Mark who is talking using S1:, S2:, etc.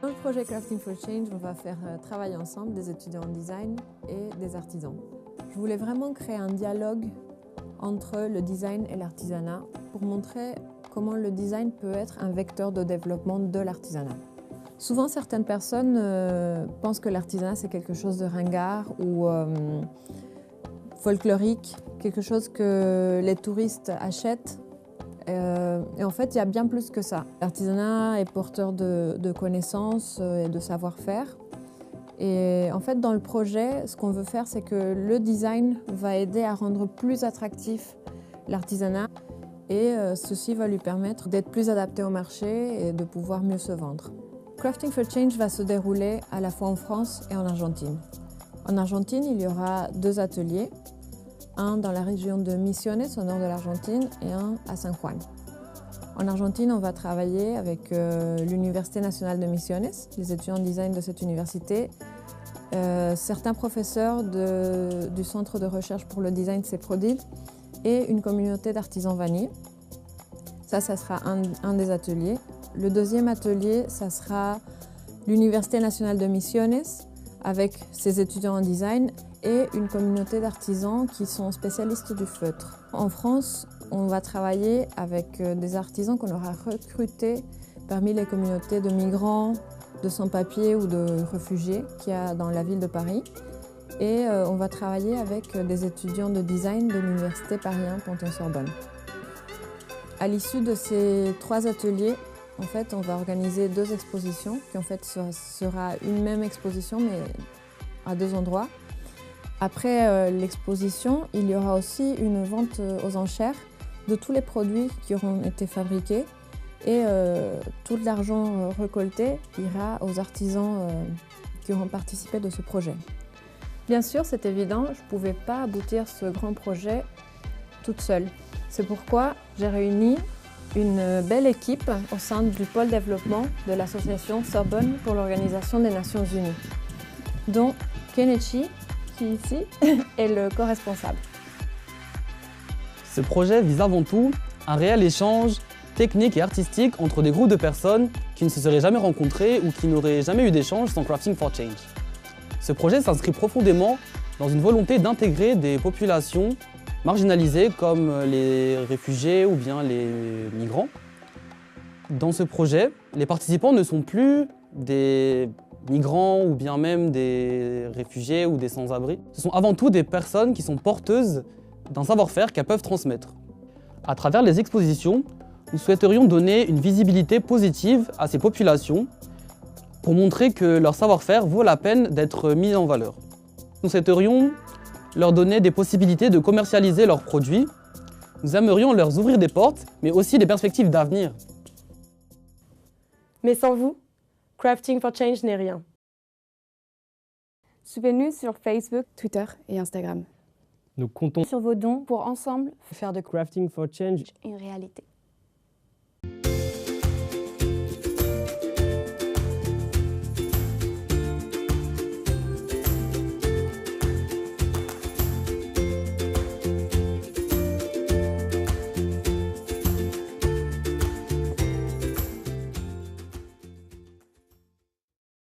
S1: Dans le projet Crafting for Change, on va faire travailler ensemble des étudiants en design et des artisans. Je voulais vraiment créer un dialogue entre le design et l'artisanat pour montrer comment le design peut être un vecteur de développement de l'artisanat. Souvent, certaines personnes pensent que l'artisanat, c'est quelque chose de ringard ou folklorique, quelque chose que les touristes achètent. Et en fait, il y a bien plus que ça. L'artisanat est porteur de connaissances et de savoir-faire. Et en fait, dans le projet, ce qu'on veut faire, c'est que le design va aider à rendre plus attractif l'artisanat. Et ceci va lui permettre d'être plus adapté au marché et de pouvoir mieux se vendre. Crafting for Change va se dérouler à la fois en France et en Argentine. En Argentine, il y aura 2 ateliers, un dans la région de Misiones, au nord de l'Argentine, et un à San Juan. En Argentine, on va travailler avec l'Université nationale de Misiones, les étudiants en design de cette université, certains professeurs du Centre de recherche pour le design CEPRODIL et une communauté d'artisans vanille. Ça sera un des ateliers. Le deuxième atelier, ça sera l'Université nationale de Misiones avec ses étudiants en design et une communauté d'artisans qui sont spécialistes du feutre. En France, on va travailler avec des artisans qu'on aura recrutés parmi les communautés de migrants, de sans-papiers ou de réfugiés qu'il y a dans la ville de Paris. Et on va travailler avec des étudiants de design de l'Université Paris 1 Panthéon-Sorbonne. À l'issue de ces 3 ateliers, en fait, on va organiser 2 expositions, qui en fait sera une même exposition, mais à 2 endroits. Après l'exposition, il y aura aussi une vente aux enchères de tous les produits qui auront été fabriqués et tout l'argent récolté ira aux artisans qui auront participé de ce projet. Bien sûr, c'est évident, je ne pouvais pas aboutir ce grand projet toute seule. C'est pourquoi j'ai réuni une belle équipe au sein du pôle développement de l'association Sorbonne pour l'Organisation des Nations Unies, dont Kenichi, qui ici est le co-responsable.
S2: Ce projet vise avant tout un réel échange technique et artistique entre des groupes de personnes qui ne se seraient jamais rencontrés ou qui n'auraient jamais eu d'échange sans Crafting for Change. Ce projet s'inscrit profondément dans une volonté d'intégrer des populations marginalisées comme les réfugiés ou bien les migrants. Dans ce projet, les participants ne sont plus des migrants ou bien même des réfugiés ou des sans-abri. Ce sont avant tout des personnes qui sont porteuses d'un savoir-faire qu'elles peuvent transmettre. À travers les expositions, nous souhaiterions donner une visibilité positive à ces populations pour montrer que leur savoir-faire vaut la peine d'être mis en valeur. Nous souhaiterions leur donner des possibilités de commercialiser leurs produits. Nous aimerions leur ouvrir des portes, mais aussi des perspectives d'avenir.
S3: Mais sans vous, Crafting for Change n'est rien.
S4: Suivez-nous sur Facebook, Twitter et Instagram.
S5: Nous comptons
S4: sur vos dons pour ensemble
S5: faire de Crafting for Change
S4: une réalité.